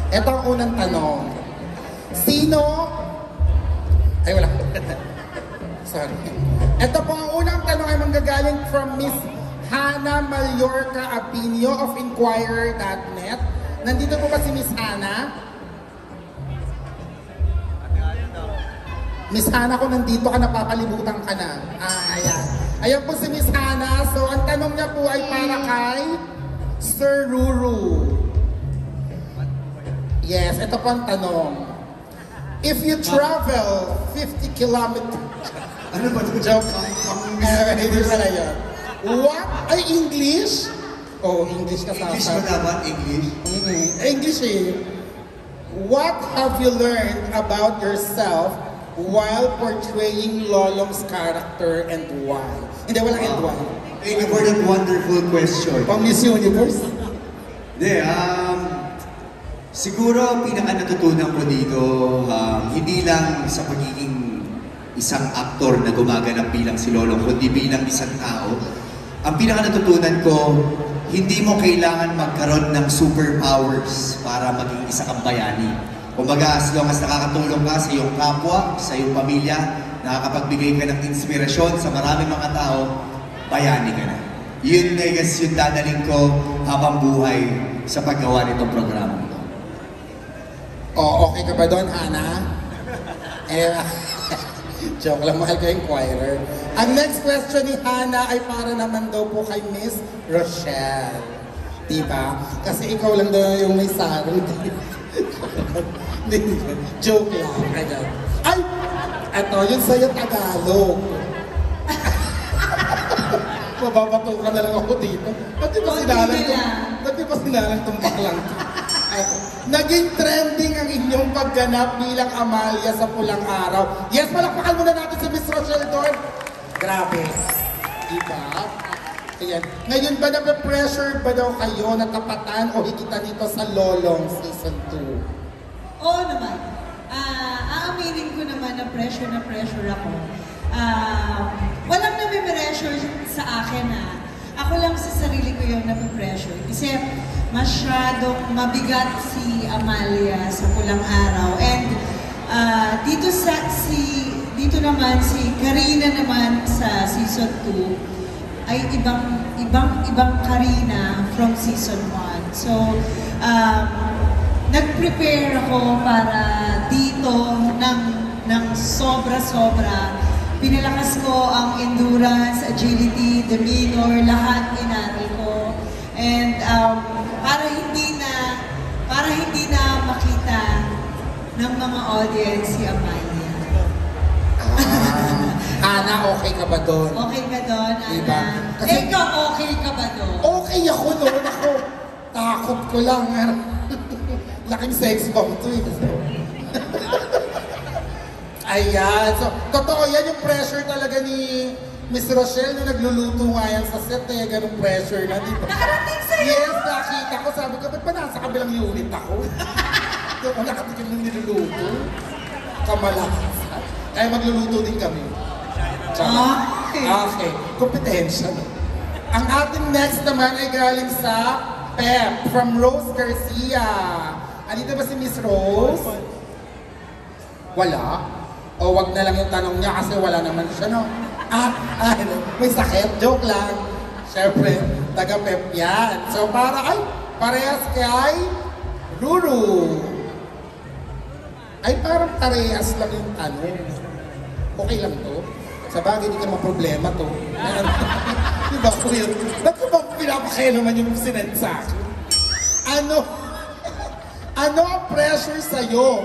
Ito ang unang tanong. Sino? Ay, wala. Sorry. Ito po ang unang tanong ay manggagaling from Miss Hannah Mallorca Apinio of Inquirer.net. Nandito po ba si Miss Hannah? Miss Hannah, kung nandito ka, napapalibutan ka na. Ayan. Ayan po si Miss Hannah. So, ang tanong niya po ay para kay Sir Ruru. Yes, ito po ang tanong. If you travel 50 kilometers... Ano ba ito? Joke. Hindi pala yun. What? Ay, English? Oh, English ka sa English ba dapat? English? English eh. What have you learned about yourself while portraying Lolong's character and why? Hindi, walang and why. Thank you for that wonderful question. Pang Miss Universe? Hindi, siguro pinaka-natutunan ko dito, hindi lang sa pagiging isang aktor na gumaganap bilang si Lolong, kundi bilang isang tao. Ang pinaka-natutunan ko, hindi mo kailangan magkaroon ng superpowers para maging isa kang bayani. Kumbaga, as long as nakakatulong ka sa iyong kapwa, sa iyong pamilya, nakakapagbigay ka ng inspirasyon sa maraming mga tao, bayani ka na. Yun, I guess, yung dadaling ko habang buhay sa paggawa nitong programa ito. Oh, okay ka ba doon, Hannah? Joke lang, mahal ka Inquirer. Ang next question ni Hannah ay para naman daw po kay Miss Rochelle. Diba? Kasi ikaw lang daw yung may sarong. Joke lang. Ayan. Ay! Eto, yun sa'yo Tagalog. Mababato ka na lang ako dito. Ba't di ba sinalang itong baklang? Naging trending ang inyong pagganap bilang Amalia sa Pulang Araw. Yes, palakpakan muna natin si Miss Rochelle doon. Grabe. Diba? Ayan. Ngayon ba na-pressure ba daw kayo na tapatan o higitan dito sa Lolong Season 2? Oo naman. Aaminin ko naman na pressure ako. Walang nami-pressure sa akin ako lang sa sarili ko yung nami-pressure. Kasi masyadong mabigat si Amalia sa Pulang Araw. And dito naman si Karina naman sa Season 2 ay ibang Karina from Season 1. So, nag-prepare ako para dito ng sobra-sobra. Pinalakas ko ang endurance, agility, demeanor, lahat inaral ko. And para hindi na makita ng mga audience si Amalia. Ana, okay ka ba doon? Okay ka doon, Ana? Diba? Kasi, ikaw, okay ka ba doon? okay ako noon. Ako, takot ko lang. Laking sex bomb to eh. Ayan. So, totoo yan yung pressure talaga ni Miss Rochelle na nagluluto nga yan sa set eh. Ganong pressure na, di ba? Nakarating sa'yo! Yes, nakita ko. Sabi ko, ba't pa nasa kabilang unit ako? Doon ko nakatikim ng niluluto. Kamalakas. Kaya magluluto din kami. Okay. Kompetensya. Ang ating next naman ay galing sa Pep from Rose Garcia. Andito ba si Miss Rose? Wala? O wag na lang yung tanong niya kasi wala naman siya, no? May sakit. Joke lang. Siyempre, taga-Pep yan. So parehas kay Ruru. Ay parang parehas lang yung tanong. Okay lang to? Sa bagay, hindi ka problema to. Diba po yun? Ba't ko ba pinapakaya naman yung sinend sa akin? Ano ang pressure sa'yo?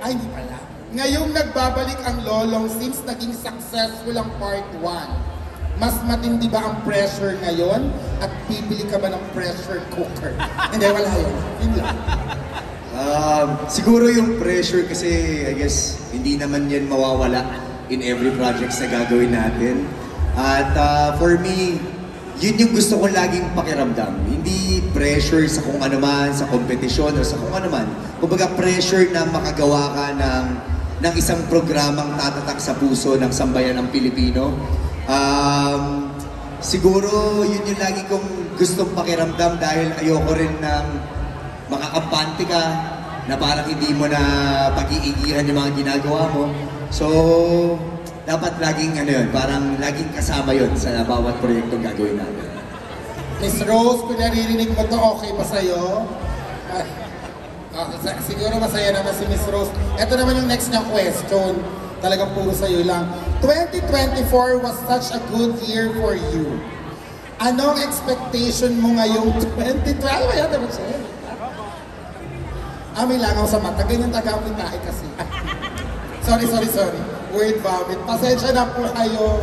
Ay, hindi pala. Ngayong nagbabalik ang Lolong since naging successful ang part 1. Mas matindi ba ang pressure ngayon? At bibili ka ba ng pressure cooker? Hindi, wala yun. Yun lang. Siguro yung pressure kasi, I guess, hindi naman yan mawawala in every projects na gagawin natin. At for me, yun yung gusto ko laging pakiramdam. Hindi pressure sa kung ano man, sa kompetisyon o sa kung ano man. Kumbaga pressure na makagawa ka ng isang programang tatatak sa puso ng sambayan ng Pilipino. Siguro yun yung lagi kong gustong pakiramdam dahil ayoko rin ng makakampante ka na parang hindi mo na pag-iigihan yung mga ginagawa mo. So, dapat laging parang laging kasama yun sa bawat proyektong gagawin natin. Miss Rose, kung naririnig mo to, okay ba sa'yo? Siguro masaya naman si Miss Rose. Ito naman yung next niyang question. Talagang puro sa'yo lang. 2024 was such a good year for you. Anong expectation mo ngayong 2012? Ayan, naman siya. May langaw sa mata. Ganyan tagamit tayo kasi. Sorry. Word vomit. Pasensya na po kayo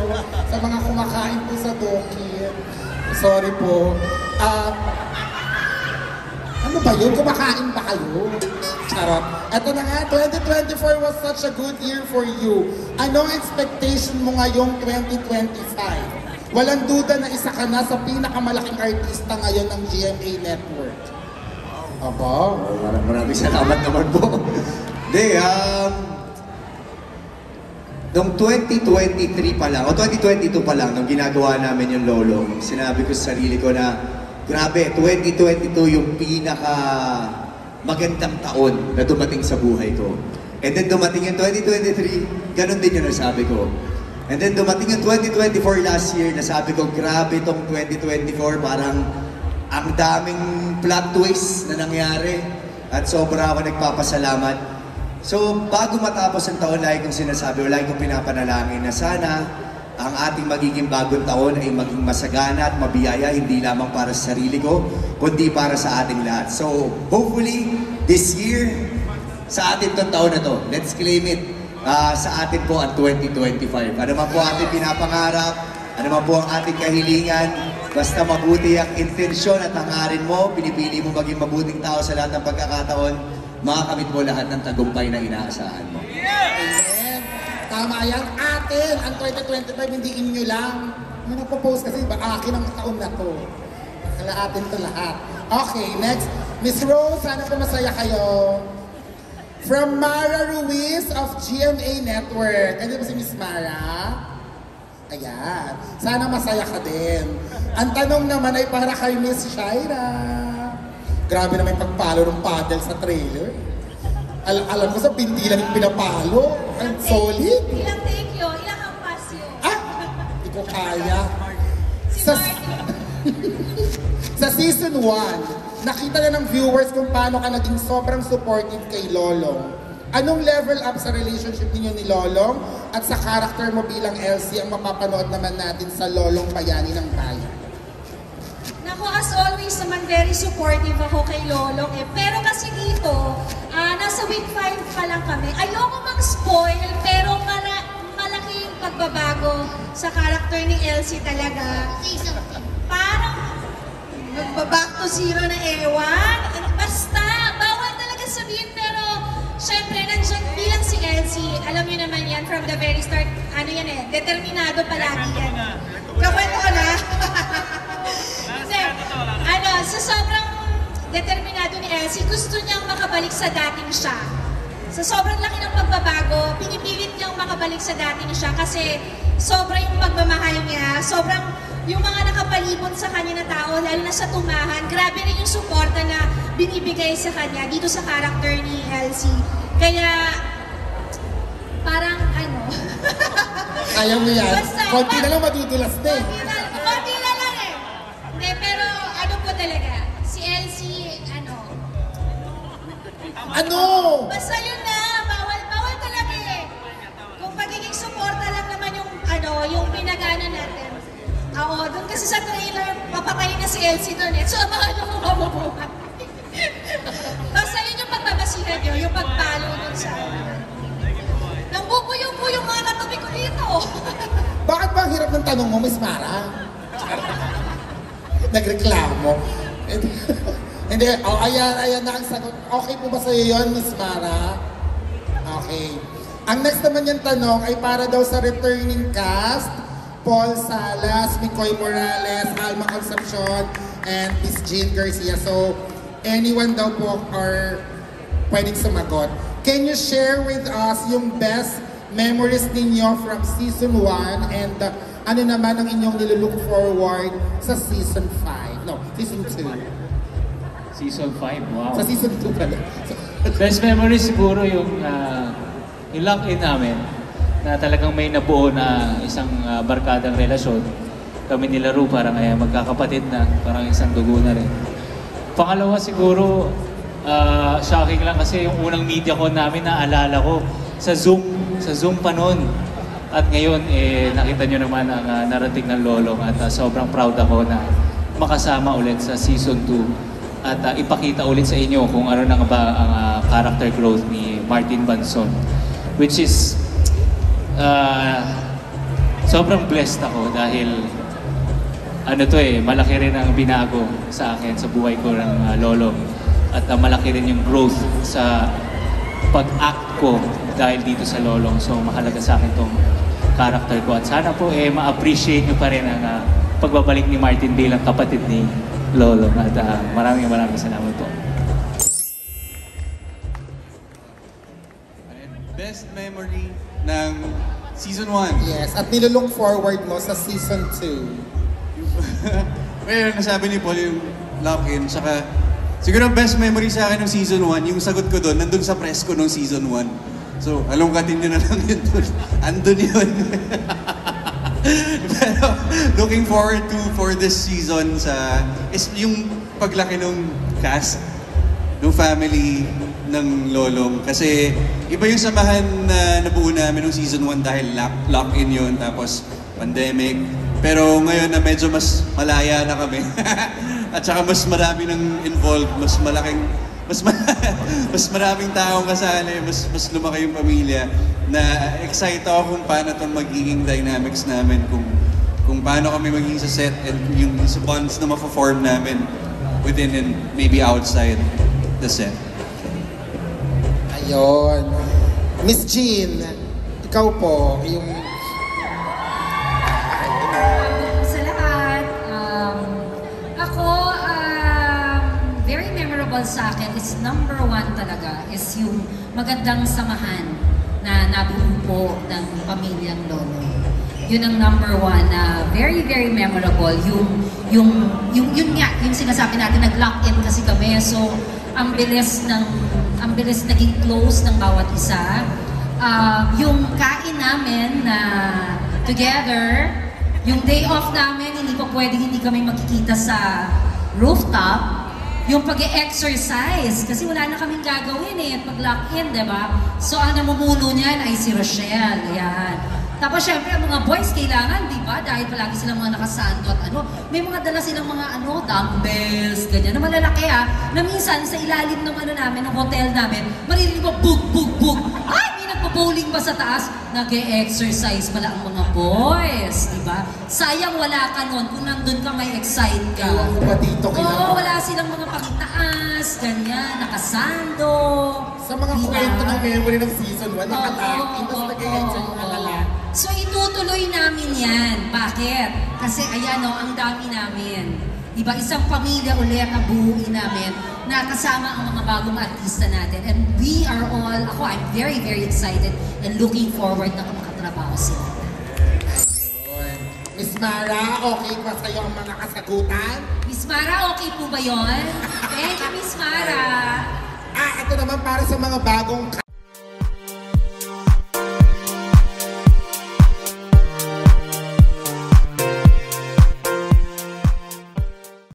sa mga kumakain po sa Doki. Sorry po. Ano ba yun? Kumakain ba kayo? Charot. Ito na nga, 2024 was such a good year for you. Anong expectation mo ngayong 2025? Walang duda na isa ka na sa pinakamalaking artista ngayon ng GMA Network. Aba? Maraming salamat naman po. Hindi, noong 2023 pa lang, o 2022 pa lang, nung ginagawa namin yung Lolo, sinabi ko sa sarili ko na, grabe, 2022 yung pinaka magandang taon na dumating sa buhay ko. And then dumating yung 2023, ganun din yung nasabi ko. And then dumating yung 2024 last year, nasabi ko, grabe tong 2024, parang ang daming plot twist na nangyari. At sobra ako nagpapasalamat. So, bago matapos ang taon, lagi kong sinasabi, lagi kong pinapanalangin na sana ang ating magiging bagong taon ay maging masagana at mabiyaya, hindi lamang para sa sarili ko, kundi para sa ating lahat. So, hopefully, this year, sa atin itong taon na to, let's claim it, sa atin po ang 2025. Ano man po ating pinapangarap, ano man po ang ating kahilingan, basta mabuti ang intensyon at hangarin mo, pinipili mo maging mabuting tao sa lahat ng pagkakataon, makakamit mo lahat ng tagumpay na inaasahan mo. Amen. Tama yan. Atin, ang 2025, hindi inyo lang. May nagpo-post kasi, akin ang taon na to. Kala atin to lahat. Okay, next. Miss Rose, sana po masaya kayo. From Mara Ruiz of GMA Network. Ano ba si Miss Mara? Ayan. Sana masaya ka din. Ang tanong naman ay para kay Miss Shaira. Grabe naman yung pagpalo ng paddle sa trailer. Alam ko sa binti lang yung pinapalo. Ang solid. Ilang take yun? Ilang hampas yun? Hindi ko kaya. Sa season 1, nakita na ng viewers kung paano ka naging sobrang supportive kay Lolong. Anong level up sa relationship ninyo ni Lolong at sa character mo bilang Elsie ang mapapanood naman natin sa Lolong Bayani ng Bayan? Naku, as always naman, very supportive ako kay Lolong eh. Pero kasi dito, nasa week 5 pa lang kami. Ayoko mag-spoil, pero malaking pagbabago sa character ni Elsie talaga. Parang magbaback to zero na ewan. Basta, bawal talaga sabihin, pero syempre, nandiyan bilang si Elsie, alam niyo naman yan from the very start, determinado palagi yan. Kakwento ko na. Sa sobrang determinado ni Elsie, gusto niyang makabalik sa dating siya. Sa sobrang laki ng pagbabago, pinipilit niyang makabalik sa dating siya kasi sobrang yung pagmamahal niya, sobrang yung mga nakapalibot sa kanya na tao, lalo na sa tumahan, grabe rin yung suporta na binibigay sa kanya dito sa character ni Elsie. Kaya, parang Kaya mo yan. Basta, Konti na lang madudulas na eh. konti na lang eh. Hindi, pero ano po talaga, si Elsie, Basta yun na, bawal talaga eh. Kung pagiging suporta lang naman yung pinagana natin. Oo, doon kasi sa trailer, papatayin na si Elsie doon eh. So, abangan nyo kung mabubuhay. Basta yun yung pagbabasihan nyo, yung pagpalo doon sa Nambubuyong-buyong mga katabi ko dito. Bakit ba ang hirap ng tanong mo, Miss Mara? Nagreklamo. Hindi, ayan na ang sagot. Okay po ba sa'yo yun, Miss Mara? Okay. Ang next naman yung tanong ay para daw sa returning cast, Paul Salas, Micoy Morales, Alma Concepcion, and Miss Jean Garcia. So, anyone daw po are pwedeng sumagot. Can you share with us yung best memories ninyo from season 1 and ano naman ang inyong nilook forward sa season 5? No, season 2. Season 5, wow. Sa season 2 pala. Best memory siguro yung lock-in namin na talagang may nabuo na isang barkadang relasyon. Kami nila Ru parang magkakapatid na, parang isang dugo na rin. Pangalawa siguro, shocking lang kasi yung unang media ko namin naalala ko sa Zoom pa noon. At ngayon, nakita nyo naman ang narating ng Lolong at sobrang proud ako na makasama ulit sa Season 2 at ipakita ulit sa inyo kung ano na ba ang character growth ni Martin Banson. Which is, sobrang blessed ako dahil malaki rin ang binago sa akin sa buhay ko ng Lolong. At malaki rin yung growth sa pag-act ko dahil dito sa Lolong. So mahalaga sa akin tong character ko. At sana po ma-appreciate nyo pa rin ang pagbabalik ni Martin bilang kapatid ni Lolong. At maraming salamat po. Best memory ng Season 1. Yes, at nilulook forward mo sa Season 2. Well, nasabi ni Paul yung lock-in, saka siguro ang best memory sa akin ng Season 1, yung sagot ko doon, nandun sa press ko ng Season 1. So, alungkatin nyo na lang yun doon. Andun yun. Pero, looking forward to for this season is yung paglaki ng cast, ng family ng Lolong. Kasi, iba yung samahan na nabuo namin ng Season 1 dahil lock-in yun, tapos pandemic. Pero ngayon na medyo mas malaya na kami. At saka mas marami nang involved, mas maraming taong kasali, mas lumaki yung pamilya. Na excited ako kung paano itong magiging dynamics namin, kung paano kami magiging sa set and yung sa bonds na ma-form namin within and maybe outside the set. Ayun. Miss Jean, ikaw po, yung Sa lahat, ako, very memorable sa akin is number 1 talaga is yung magandang samahan na nabuo po ng pamilyang Lolo. Yun ang number 1 na very, very memorable. Yun sinasabi natin, nag-lock-in kasi kami. So, ang bilis naging close ng bawat isa. Yung kain namin na together, yung day off namin, hindi pa pwedeng hindi kami makikita sa rooftop. Yung pag-e-exercise, kasi wala na kaming gagawin pag-lock-in, diba? So, ang namumuno niyan ay si Rochelle, ayan. Tapos, syempre, ang mga boys kailangan, diba? Dahil palagi silang mga nakasando at may mga dala silang mga dumbbells, ganyan, na malalaki na minsan sa ilalim ng namin, ng hotel namin, maririnig mo, bug! Ay, may nagpo-bowling pa sa taas, nag-e-exercise pala ang mga boys, diba? Sayang wala ka nun, kung nandun ka may excite ka. iwan pa dito Oo, wala silang mga pagtaas, ganyan, nakasando. sa mga Diba? kwento ng memory ng Season 1, nakatakin, Oo, tapos oo, nag-e-enjoy yung oo, mga oo. lalaki. So itutuloy namin yan. Bakit? Kasi ayan ang dami namin. Diba, isang pamilya ulit ang buuin namin na kasama ang mga bagong artista natin. And we are all, I'm very, very excited and looking forward na makatrabaho sila. Ayun. Miss Mara, okay ba sa'yo ang mga kasagutan? Miss Mara, okay po ba yon? Thank you, Miss Mara. Ito naman para sa mga bagong